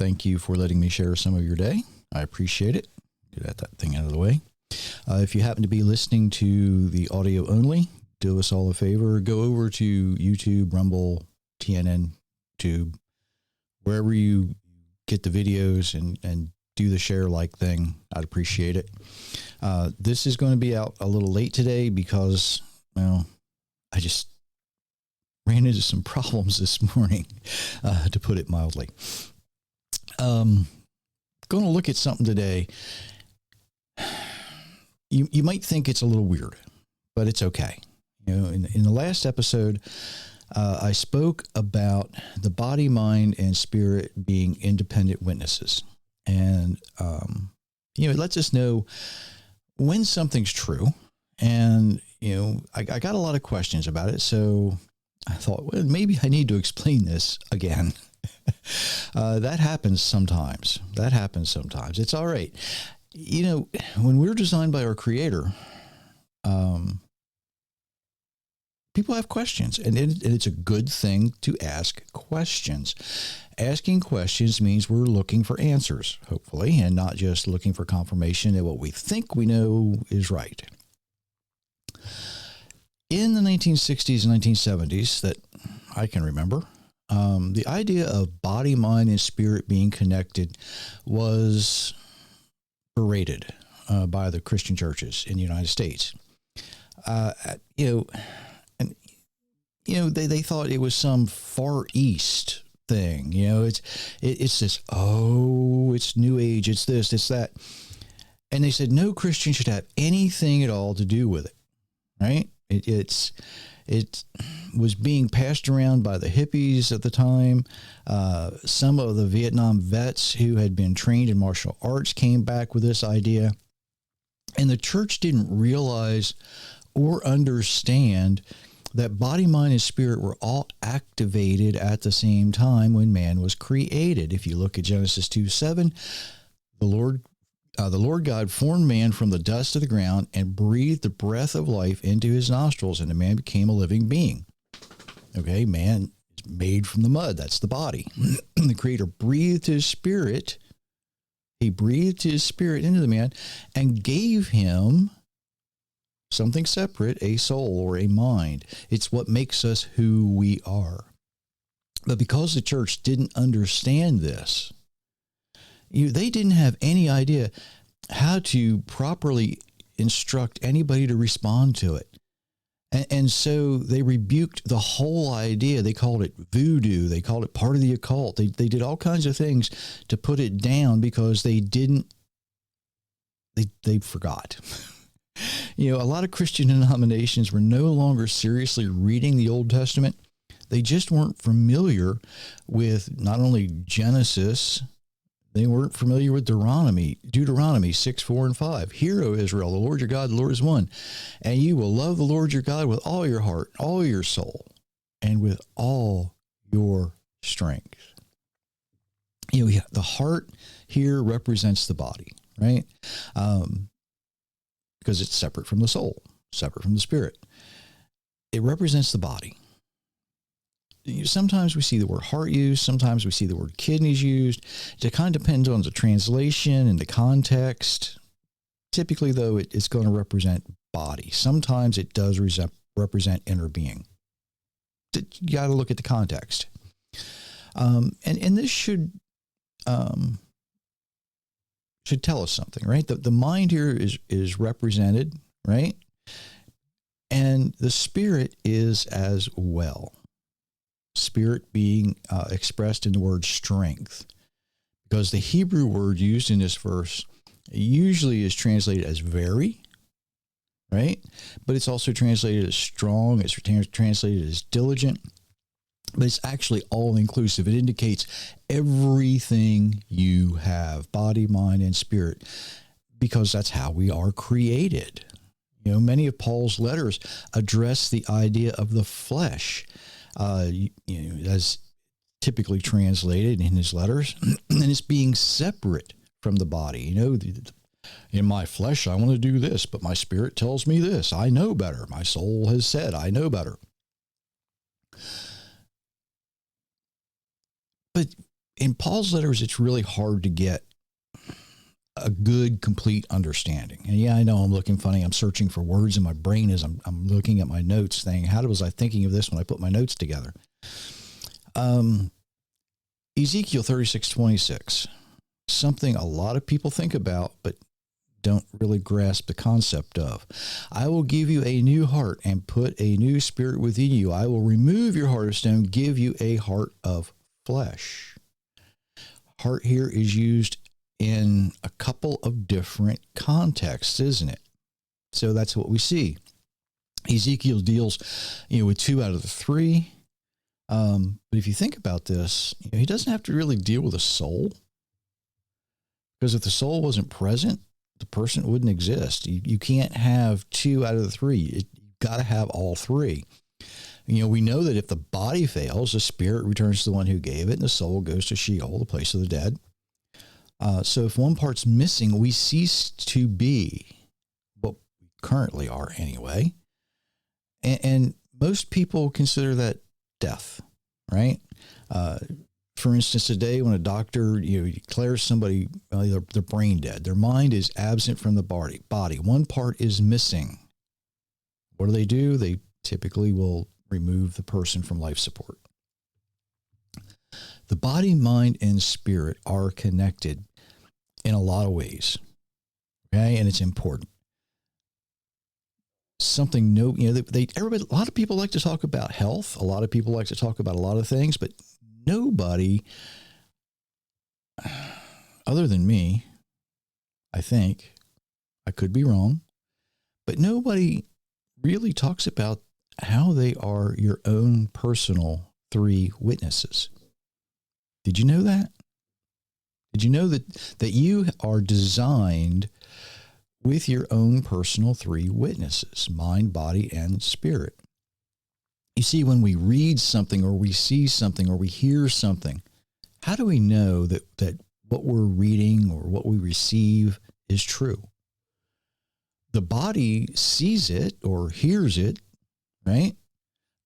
Thank you for letting me share some of your day. I appreciate it. Get that thing out of the way. If you happen to be listening to the audio only, do us all a favor. Go over to YouTube, Rumble, TNN, Tube, wherever you get the videos and do the share like thing. I'd appreciate it. This is going to be out a little late today because, well, I just ran into some problems this morning, to put it mildly. Going to look at something today. You might think it's a little weird, but it's okay. You know, in the last episode, I spoke about the body, mind, and spirit being independent witnesses. And, it lets us know when something's true. And, I got a lot of questions about it. So I thought, well, maybe I need to explain this again. That happens sometimes. It's all right. When we're designed by our Creator, people have questions, and it's a good thing to ask questions. Asking questions means we're looking for answers, hopefully, and not just looking for confirmation that what we think we know is right. In the 1960s and 1970s, that I can remember, the idea of body, mind, and spirit being connected was berated by the Christian churches in the United States. They thought it was some Far East thing. It's this, it's New Age, it's this, it's that. And they said no Christian should have anything at all to do with it, right? It was being passed around by the hippies at the time. Some of the Vietnam vets who had been trained in martial arts came back with this idea. And the church didn't realize or understand that body, mind, and spirit were all activated at the same time when man was created. If you look at Genesis 2:7, the Lord God formed man from the dust of the ground and breathed the breath of life into his nostrils, and the man became a living being. Okay, man is made from the mud. That's the body. The Creator breathed his spirit. He breathed his spirit into the man and gave him something separate, a soul or a mind. It's what makes us who we are. But because the church didn't understand this, they didn't have any idea how to properly instruct anybody to respond to it. And so they rebuked the whole idea. They called it voodoo. They called it part of the occult. They did all kinds of things to put it down because they forgot. A lot of Christian denominations were no longer seriously reading the Old Testament. They just weren't familiar with not only Genesis, they weren't familiar with Deuteronomy 6, 4, and 5. Hear, O Israel, the Lord your God, the Lord is one. And you will love the Lord your God with all your heart, all your soul, and with all your strength. The heart here represents the body, right? Because it's separate from the soul, separate from the spirit. It represents the body. Sometimes we see the word heart used. Sometimes we see the word kidneys used. It kind of depends on the translation and the context. Typically, though, it's going to represent body. Sometimes it does represent inner being. You got to look at the context. And this should tell us something, right? The mind here is represented, right? And the spirit is as well. Spirit being expressed in the word strength, because the Hebrew word used in this verse usually is translated as very, right? But it's also translated as strong. It's translated as diligent. But it's actually all-inclusive. It indicates everything you have, body, mind, and spirit, because that's how we are created. Many of Paul's letters address the idea of the flesh, as typically translated in his letters, and it's being separate from the body. In my flesh, I want to do this, but my spirit tells me this. I know better. My soul has said, I know better. But in Paul's letters, it's really hard to get a good, complete understanding. And yeah, I know I'm looking funny. I'm searching for words in my brain as I'm looking at my notes, saying, how was I thinking of this when I put my notes together? Ezekiel 36:26, something a lot of people think about, but don't really grasp the concept of. I will give you a new heart and put a new spirit within you. I will remove your heart of stone, give you a heart of flesh. Heart here is used in a couple of different contexts, isn't it? So that's what we see. Ezekiel deals, with 2 out of the 3. But if you think about this, he doesn't have to really deal with a soul, because if the soul wasn't present, the person wouldn't exist. You can't have 2 out of the 3. You've got to have all 3. We know that if the body fails, the spirit returns to the one who gave it, and the soul goes to Sheol, the place of the dead. So if one part's missing, we cease to be what we currently are anyway. And most people consider that death, right? For instance, today when a doctor declares somebody they're brain dead, their mind is absent from the body. One part is missing. What do? They typically will remove the person from life support. The body, mind, and spirit are connected in a lot of ways, okay? And it's important. Everybody, a lot of people like to talk about health. A lot of people like to talk about a lot of things, but nobody, other than me, I think, I could be wrong, but nobody really talks about how they are your own personal 3 witnesses. Did you know that? Did you know that you are designed with your own personal 3 witnesses, mind, body, and spirit? You see, when we read something or we see something or we hear something, how do we know that what we're reading or what we receive is true? The body sees it or hears it, right?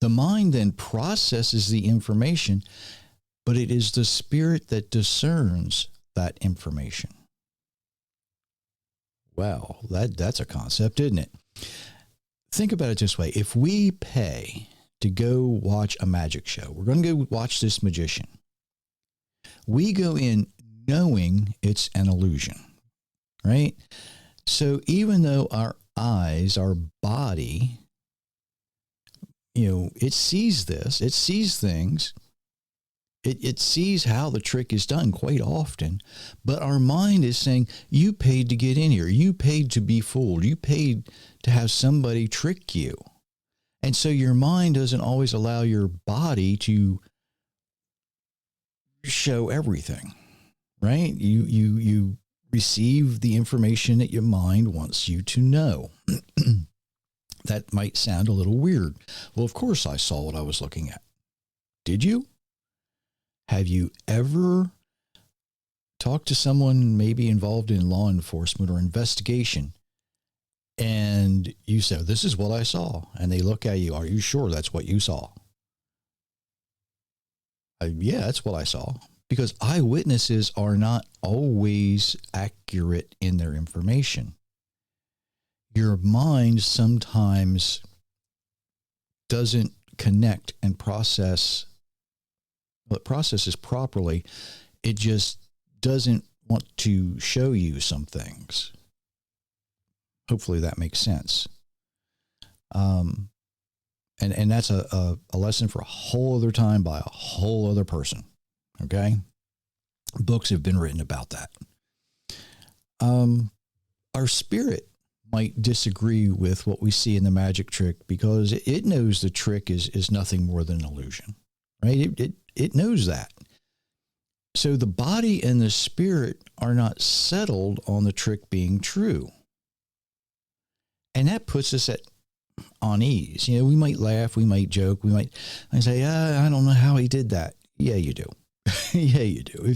The mind then processes the information, but it is the spirit that discerns that information. Wow, that's a concept, isn't it? Think about it this way. If we pay to go watch a magic show, we're going to go watch this magician. We go in knowing it's an illusion, right? So even though our eyes, our body, it sees this, it sees things, it sees how the trick is done quite often, but our mind is saying, you paid to get in here. You paid to be fooled. You paid to have somebody trick you. And so your mind doesn't always allow your body to show everything, right? You receive the information that your mind wants you to know. That might sound a little weird. Well, of course I saw what I was looking at. Did you? Have you ever talked to someone maybe involved in law enforcement or investigation, and you say, this is what I saw, and they look at you, are you sure that's what you saw? Yeah, that's what I saw. Because eyewitnesses are not always accurate in their information. Your mind sometimes doesn't connect and processes properly. It just doesn't want to show you some things. Hopefully that makes sense. And that's a lesson for a whole other time by a whole other person. Okay? Books have been written about that. Our spirit might disagree with what we see in the magic trick because it knows the trick is nothing more than an illusion, right? It knows that. So the body and the spirit are not settled on the trick being true. And that puts us at on ease. We might laugh, we might joke, we might say, I don't know how he did that. Yeah, you do. Yeah, you do.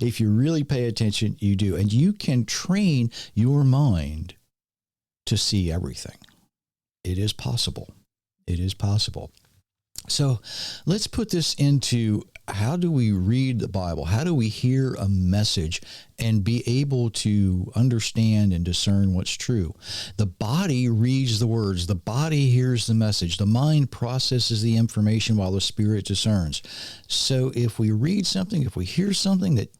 If you really pay attention, you do. And you can train your mind to see everything. It is possible. It is possible. So let's put this into how do we read the Bible? How do we hear a message and be able to understand and discern what's true? The body reads the words. The body hears the message. The mind processes the information while the spirit discerns. So if we read something, if we hear something that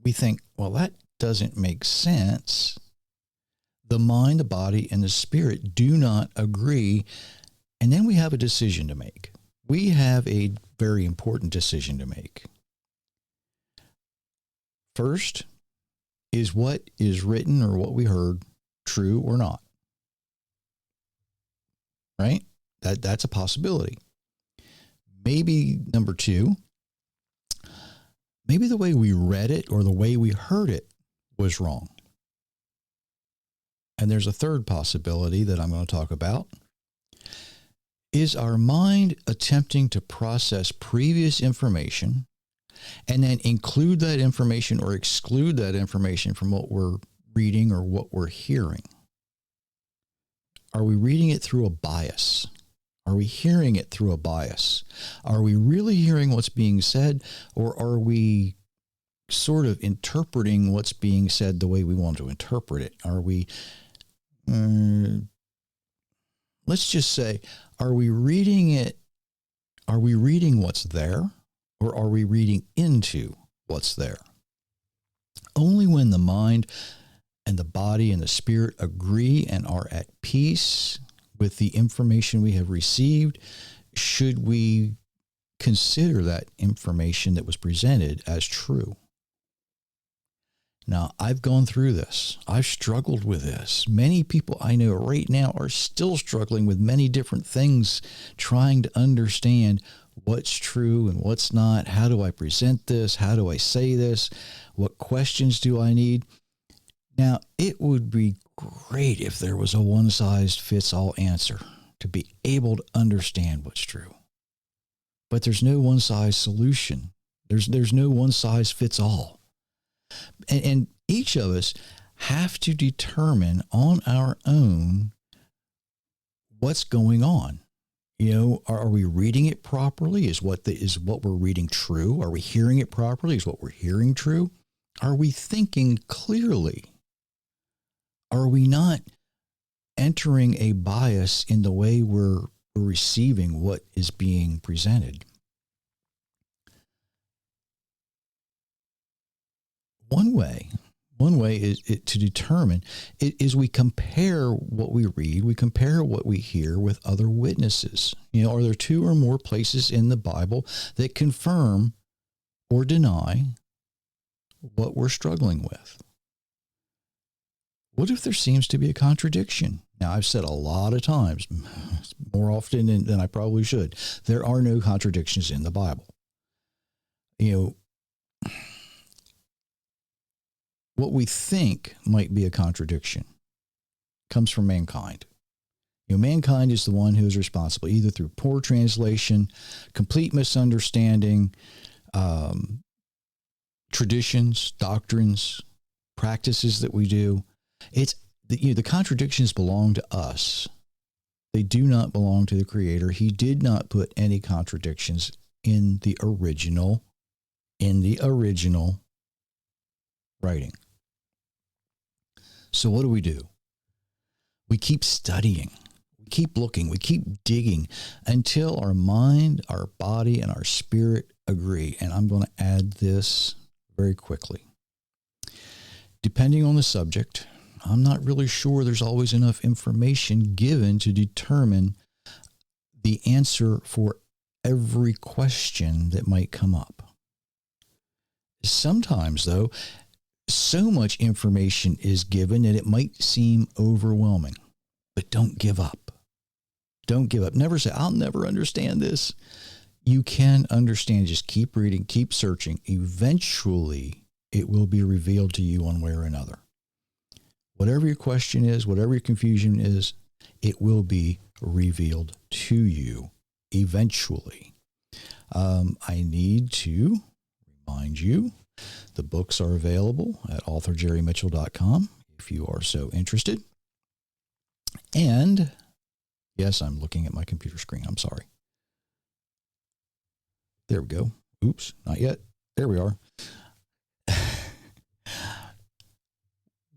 we think, well, that doesn't make sense, the mind, the body, and the spirit do not agree. And then we have a decision to make. We have a very important decision to make. First, is what is written or what we heard true or not? Right? That's a possibility. Maybe number two, maybe the way we read it or the way we heard it was wrong. And there's a third possibility that I'm going to talk about. Is our mind attempting to process previous information and then include that information or exclude that information from what we're reading or what we're hearing? Are we reading it through a bias? Are we hearing it through a bias? Are we really hearing what's being said, or are we sort of interpreting what's being said the way we want to interpret it? Are we, let's just say, are we reading it? Are we reading what's there, or are we reading into what's there? Only when the mind and the body and the spirit agree and are at peace with the information we have received should we consider that information that was presented as true. Now, I've gone through this. I've struggled with this. Many people I know right now are still struggling with many different things, trying to understand what's true and what's not. How do I present this? How do I say this? What questions do I need? Now, it would be great if there was a one-size-fits-all answer to be able to understand what's true. But there's no one-size solution. There's no one-size-fits-all. And each of us have to determine on our own what's going on. You know, are we reading it properly? Is what we're reading true? Are we hearing it properly? Is what we're hearing true? Are we thinking clearly? Are we not entering a bias in the way we're receiving what is being presented? One way is to determine is we compare what we read, we compare what we hear with other witnesses. You know, are there two or more places in the Bible that confirm or deny what we're struggling with? What if there seems to be a contradiction? Now, I've said a lot of times, more often than I probably should, there are no contradictions in the Bible. You know, what we think might be a contradiction comes from mankind. You know, mankind is the one who is responsible, either through poor translation, complete misunderstanding, traditions, doctrines, practices that we do. The contradictions belong to us. They do not belong to the Creator. He did not put any contradictions in the original writing. So what do? We keep studying, we keep looking, we keep digging until our mind, our body, and our spirit agree. And I'm going to add this very quickly. Depending on the subject, I'm not really sure there's always enough information given to determine the answer for every question that might come up. Sometimes, though, so much information is given that it might seem overwhelming. But don't give up. Don't give up. Never say, I'll never understand this. You can understand. Just keep reading, keep searching. Eventually, it will be revealed to you one way or another. Whatever your question is, whatever your confusion is, it will be revealed to you eventually. I need to remind you, the books are available at authorjerrymitchell.com if you are so interested. And yes, I'm looking at my computer screen. I'm sorry. There we go. Oops, not yet. There we are.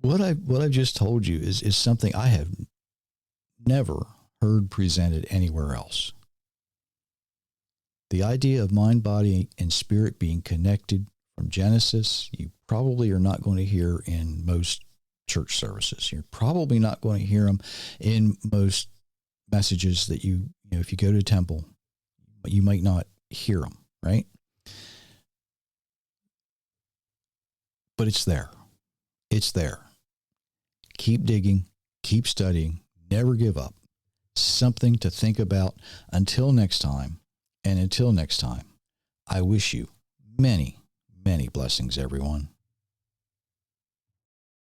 What I've just told you is something I have never heard presented anywhere else. The idea of mind, body, and spirit being connected from Genesis, you probably are not going to hear in most church services. You're probably not going to hear them in most messages that if you go to a temple, you might not hear them, right? But it's there. It's there. Keep digging, keep studying, never give up. Something to think about until next time. And until next time, I wish you many, many blessings, everyone.